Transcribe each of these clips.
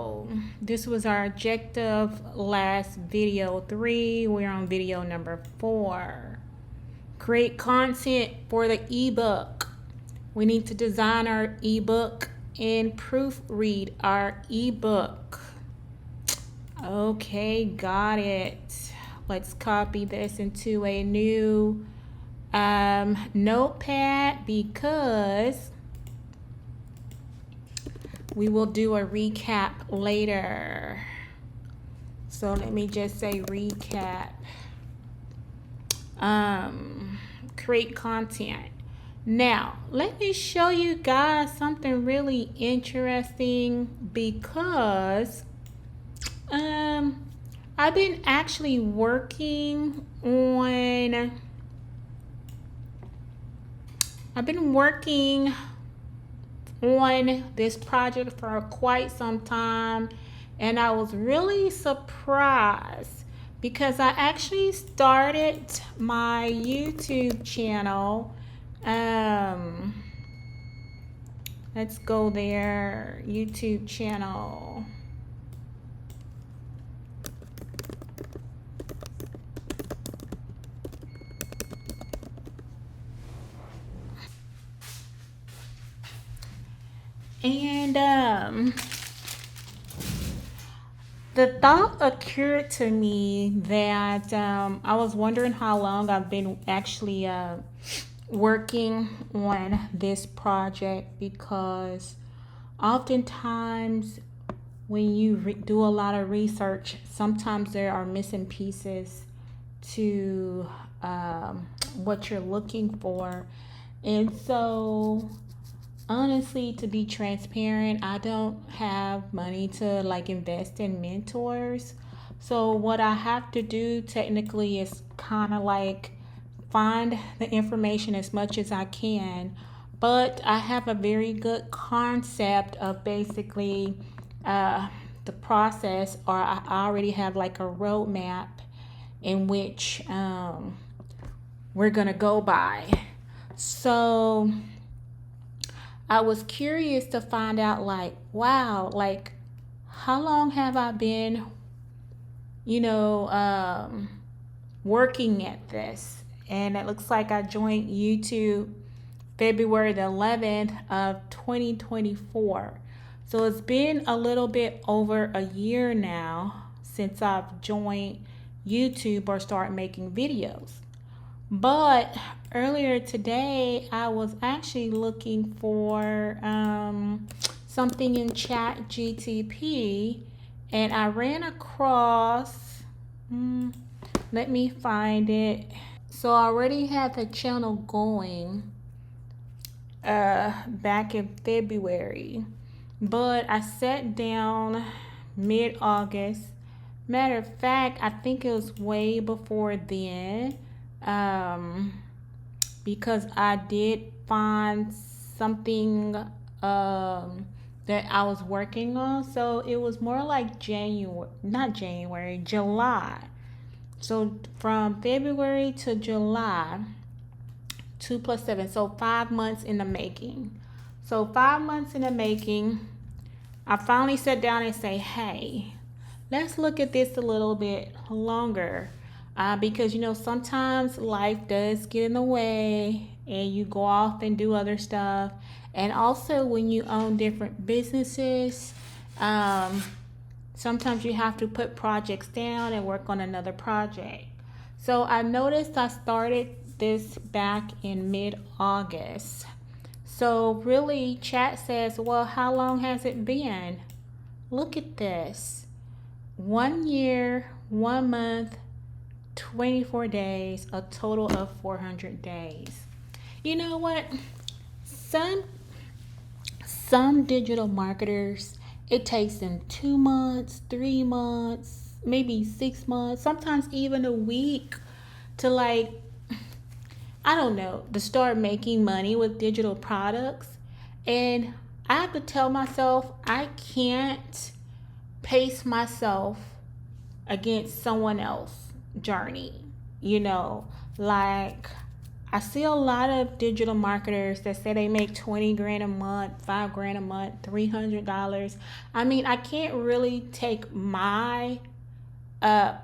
So this was our objective last video 3. We're on video number 4. Create content for the ebook. We need to design our ebook and proofread our ebook. Okay, got it. Let's copy this into a new notepad because we will do a recap later. So let me just say recap. Create content. Now, let me show you guys something really interesting because I've been actually working on this project for quite some time, and I was really surprised because I actually started my YouTube channel. Let's go there, YouTube channel. And the thought occurred to me that I was wondering how long I've been actually working on this project, because oftentimes when you do a lot of research, sometimes there are missing pieces to what you're looking for. And so honestly, to be transparent, I don't have money to like invest in mentors. So what I have to do technically is kind of like find the information as much as I can. But I have a very good concept of basically the process, or I already have like a roadmap in which we're gonna go by. So I was curious to find out, like, wow, like, how long have I been, working at this? And it looks like I joined YouTube February the 11th of 2024. So it's been a little bit over a year now since I've joined YouTube or started making videos. But earlier today, I was actually looking for something in Chat GTP, and I ran across, let me find it. So I already had the channel going back in February, but I sat down mid-August. Matter of fact, I think it was way before then. Because I did find something that I was working on. So it was more like July. So from February to July, 2 plus 7, so 5 months in the making. So 5 months in the making, I finally sat down and say, hey, let's look at this a little bit longer. Because sometimes life does get in the way and you go off and do other stuff. And also when you own different businesses, sometimes you have to put projects down and work on another project. So I noticed I started this back in mid-August. So really, chat says, well, how long has it been? Look at this. 1 year, 1 month, 24 days, a total of 400 days. You know what? Some digital marketers, it takes them 2 months, 3 months, maybe 6 months, sometimes even a week to to start making money with digital products. And I have to tell myself I can't pace myself against someone else's journey. Like I see a lot of digital marketers that say they make 20 grand a month, 5 grand a month, $300. I mean, I can't really take my uh,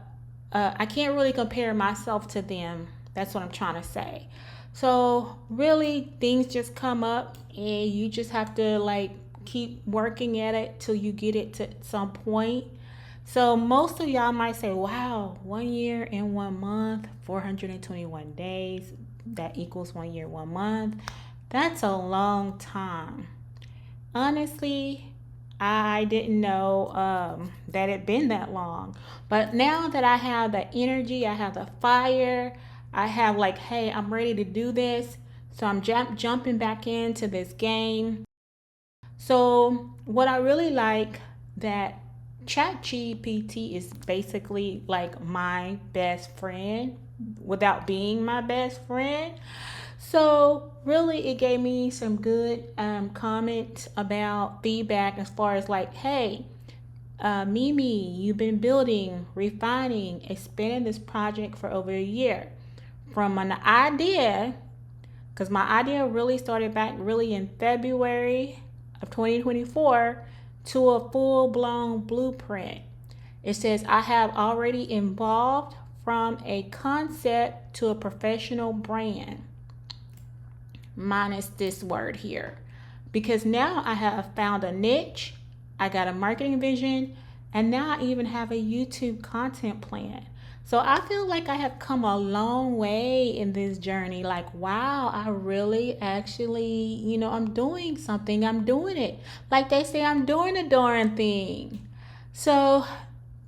I can't really compare myself to them. That's what I'm trying to say. So really, things just come up, and you just have to like keep working at it till you get it to some point. So most of y'all might say, "Wow, 1 year and 1 month, 421 days. That equals 1 year, 1 month. That's a long time." Honestly, I didn't know that it been that long. But now that I have the energy, I have the fire, I have like, hey, I'm ready to do this. So I'm jumping back into this game. So what I really like that ChatGPT is basically like my best friend without being my best friend. So really, it gave me some good comments about feedback as far as like, hey, Mimi, you've been building, refining, expanding this project for over a year. From an idea, because my idea really started back really in February of 2024, to a full blown blueprint. It says I have already evolved from a concept to a professional brand, minus this word here, because now I have found a niche, I got a marketing vision, and now I even have a YouTube content plan. So I feel like I have come a long way in this journey. Like, wow, I really actually, I'm doing something. I'm doing it. Like they say, I'm doing a darn thing. So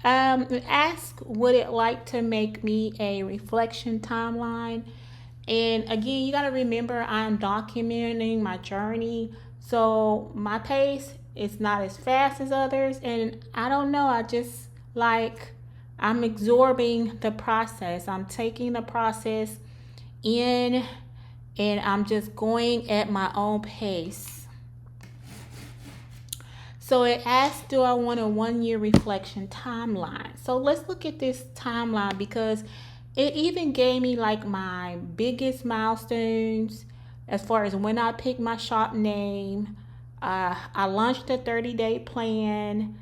ask, would it like to make me a reflection timeline? And again, you got to remember I'm documenting my journey. So my pace is not as fast as others. And I don't know, I just like, I'm absorbing the process. I'm taking the process in, and I'm just going at my own pace. So it asks, do I want a 1 year reflection timeline? So let's look at this timeline, because it even gave me like my biggest milestones as far as when I picked my shop name. I launched a 30-day plan,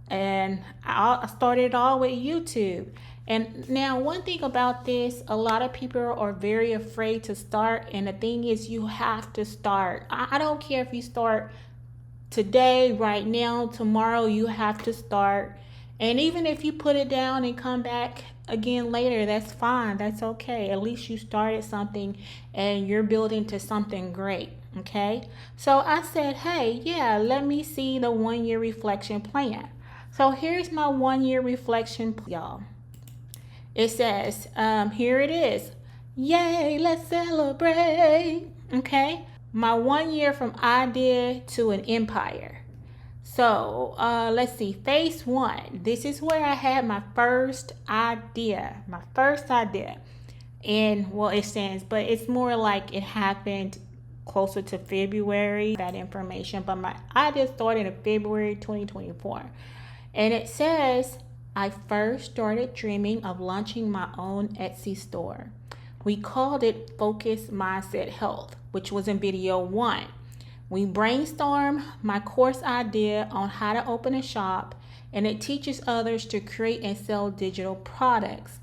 and I started all with YouTube. And now, one thing about this, a lot of people are very afraid to start. And the thing is, you have to start. I don't care if you start today, right now, tomorrow, you have to start. And even if you put it down and come back again later, that's fine. That's okay. At least you started something and you're building to something great. Okay. So I said, hey, yeah, let me see the 1 year reflection plan. So here's my 1 year reflection, y'all. It says, here it is. Yay, let's celebrate. Okay. My 1 year from idea to an empire. So let's see, phase one. This is where I had my first idea. And well, it stands, but it's more like it happened closer to February, that information. But my idea started in February 2024. And it says, I first started dreaming of launching my own Etsy store. We called it Focus Mindset Health, which was in video one. We brainstormed my course idea on how to open a shop, and it teaches others to create and sell digital products.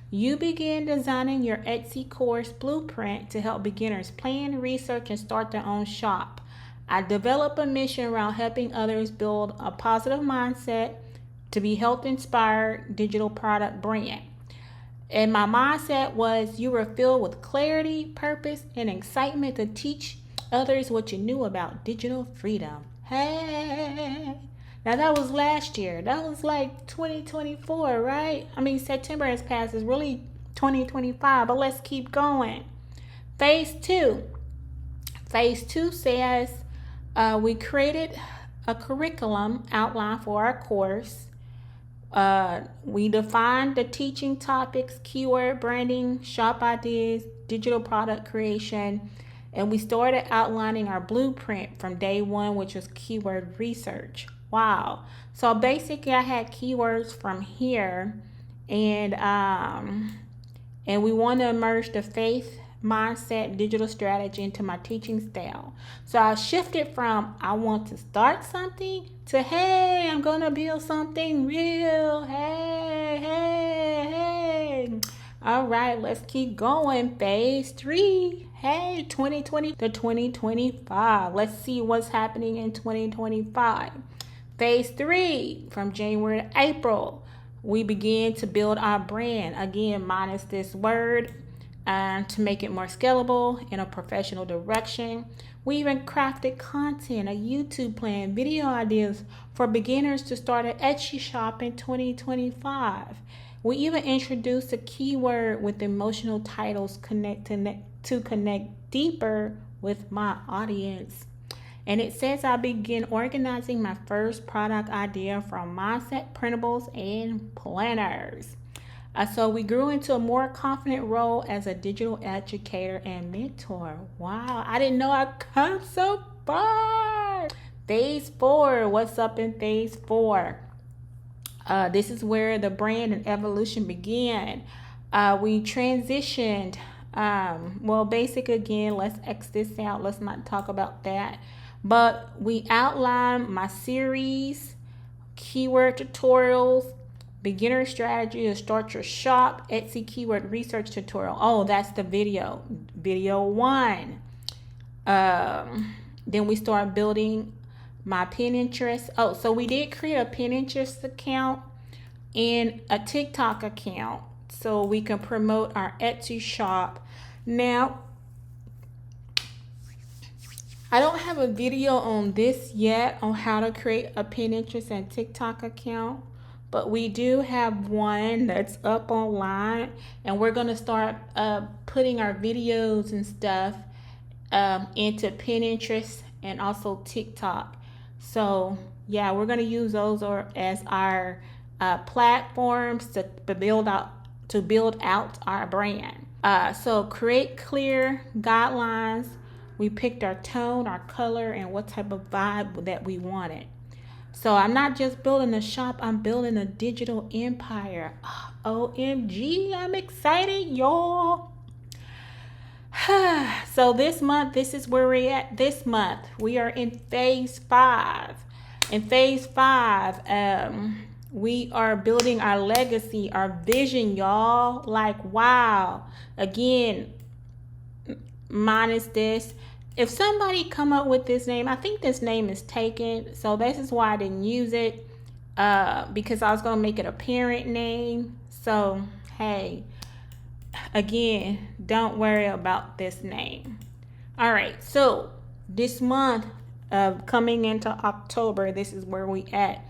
You begin designing your Etsy course blueprint to help beginners plan, research, and start their own shop. I develop a mission around helping others build a positive mindset to be health inspired digital product brand. And my mindset was, you were filled with clarity, purpose, and excitement to teach others what you knew about digital freedom. Hey, now that was last year. That was like 2024, right? I mean, September has passed. It's really 2025, but let's keep going. Phase two. Phase two says we created a curriculum outline for our course. We defined the teaching topics, keyword branding, shop ideas, digital product creation, and we started outlining our blueprint from day one, which was keyword research. Wow. So basically I had keywords from here, and we want to merge the faith mindset, digital strategy into my teaching style. So I shifted from I want to start something to hey, I'm gonna build something real. Hey. All right, let's keep going. Phase 3. Hey, 2020 to 2025. Let's see what's happening in 2025. Phase 3, from January to April, we begin to build our brand. Again, minus this word, to make it more scalable in a professional direction. We even crafted content, a YouTube plan, video ideas for beginners to start an Etsy shop in 2025. We even introduced a keyword with emotional titles to connect deeper with my audience. And it says I begin organizing my first product idea from mindset printables and planners. So we grew into a more confident role as a digital educator and mentor. Wow, I didn't know I'd come so far. Phase 4, what's up in phase 4? This is where the brand and evolution began. We transitioned. Basic again, let's X this out. Let's not talk about that. But we outlined my series, keyword tutorials, beginner strategy to start your shop, Etsy keyword research tutorial. Oh, that's the video 1. Then we start building my Pinterest. Oh, so we did create a Pinterest account and a TikTok account so we can promote our Etsy shop. Now, I don't have a video on this yet on how to create a Pinterest and TikTok account, but we do have one that's up online, and we're going to start putting our videos and stuff into Pinterest and also TikTok. So yeah, we're going to use those as our platforms to build out our brand. So create clear guidelines. We picked our tone, our color, and what type of vibe that we wanted. So I'm not just building a shop, I'm building a digital empire. OMG, I'm excited, y'all. So this month, this is where we're at this month. We are in phase 5. In phase 5, we are building our legacy, our vision, y'all. Like, wow. Again, minus this. If somebody come up with this name, I think this name is taken. So this is why I didn't use it, because I was going to make it a parent name. So, hey, again, don't worry about this name. All right, so this month, coming into October, this is where we at.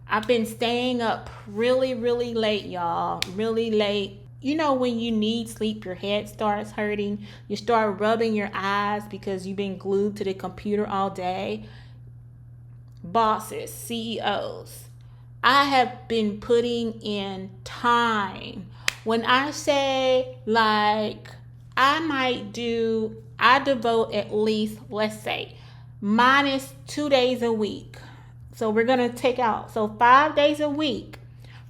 I've been staying up really, really late, y'all. Really late. You know, when you need sleep, your head starts hurting. You start rubbing your eyes because you've been glued to the computer all day. Bosses, CEOs, I have been putting in time. When I say, like, I devote at least, let's say, minus 2 days a week. So we're going to take out, 5 days a week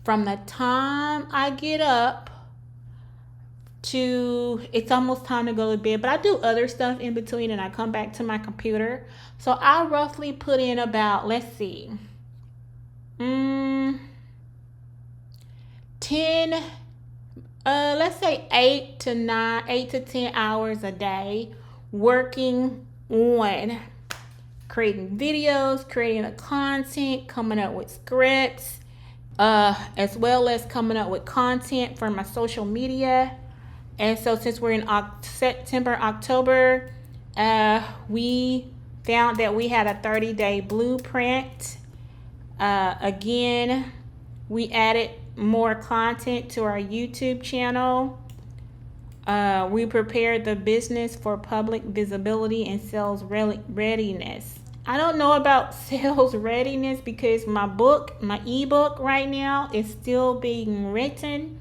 from the time I get up to it's almost time to go to bed, but I do other stuff in between and I come back to my computer. So I roughly put in about, let's see, 10, let's say 8 to 10 hours a day working on creating videos, creating the content, coming up with scripts, as well as coming up with content for my social media. And so since we're in September, October, we found that we had a 30-day blueprint. Again, we added more content to our YouTube channel. We prepared the business for public visibility and sales readiness. I don't know about sales readiness because my ebook right now is still being written.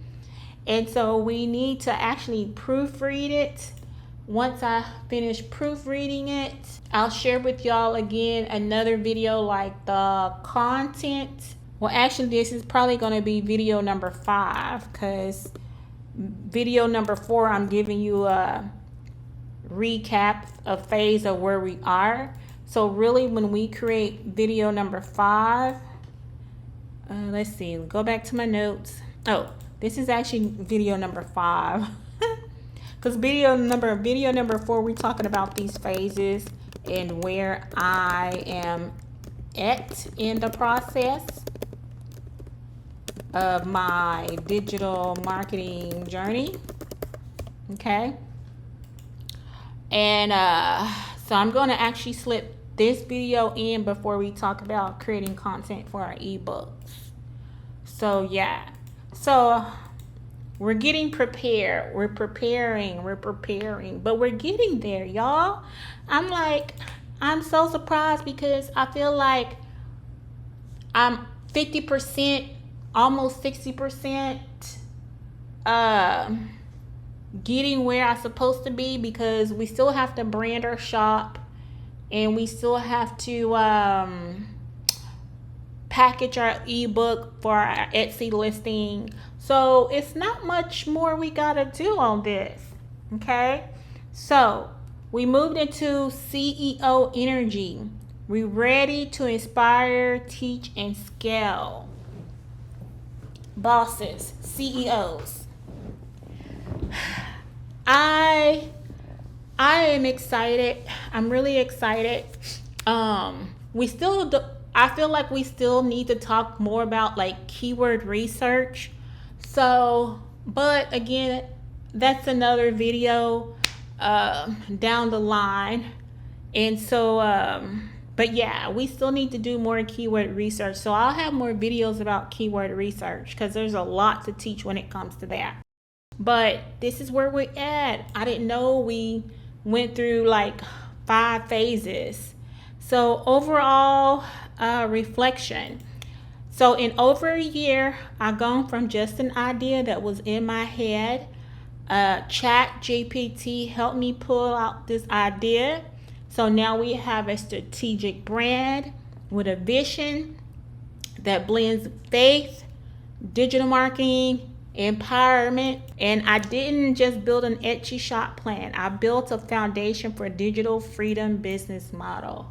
And so we need to actually proofread it. Once I finish proofreading it, I'll share with y'all again another video like the content. Well, actually, this is probably going to be video number 5 because video number 4, I'm giving you recap a phase of where we are. So really, when we create video number 5, let's see, go back to my notes. Oh, this is actually video number 5. Because video number 4, we're talking about these phases and where I am at in the process of my digital marketing journey. Okay. And so I'm going to actually slip this video in before we talk about creating content for our ebooks. So yeah. So we're getting prepared. We're preparing, but we're getting there, y'all. I'm so surprised because I feel like I'm 50%, almost 60% getting where I'm supposed to be, because we still have to brand our shop and we still have to package our ebook for our Etsy listing. So it's not much more we gotta do on this. Okay, so we moved into CEO energy. We ready to inspire, teach, and scale. Bosses, CEOs. I am excited. I'm really excited. I feel like we still need to talk more about like keyword research. So, but again, that's another video down the line. And so, but yeah, we still need to do more keyword research. So I'll have more videos about keyword research because there's a lot to teach when it comes to that. But this is where we're at. I didn't know we went through like 5 phases. So overall reflection. So in over a year, I've gone from just an idea that was in my head. Chat GPT helped me pull out this idea. So now we have a strategic brand with a vision that blends faith, digital marketing, empowerment. And I didn't just build an Etsy shop plan. I built a foundation for digital freedom business model.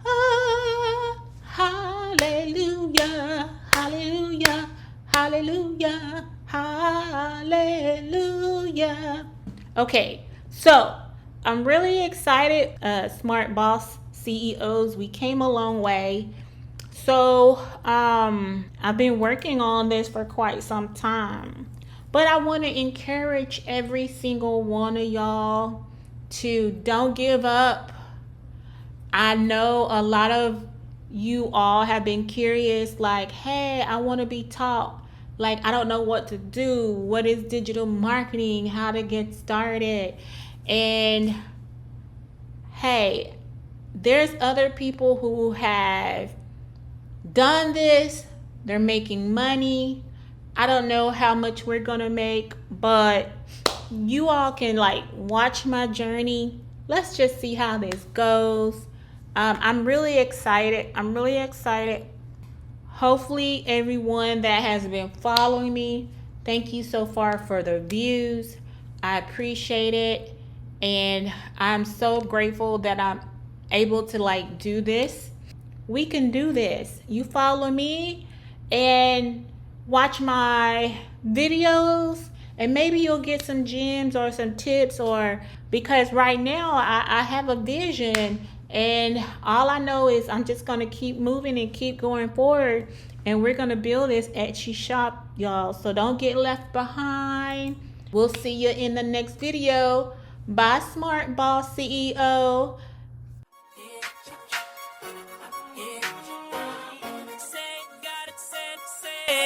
Ah, hallelujah, hallelujah, hallelujah, hallelujah. Okay, so I'm really excited, Smart Boss CEOs. We came a long way. So I've been working on this for quite some time, but I want to encourage every single one of y'all to don't give up. I know a lot of you all have been curious, like, hey, I want to be taught. Like, I don't know what to do. What is digital marketing? How to get started? And hey, there's other people who have done this. They're making money. I don't know how much we're gonna make, but you all can like watch my journey. Let's just see how this goes. I'm really excited. Hopefully everyone that has been following me, thank you so far for the views. I appreciate it. And I'm so grateful that I'm able to like do this. We can do this. You follow me and watch my videos, and maybe you'll get some gems or some tips, or because right now I have a vision, and all I know is I'm just going to keep moving and keep going forward, and we're going to build this Etsy shop, y'all. So don't get left behind. We'll see you in the next video. Bye, Smart Boss CEO.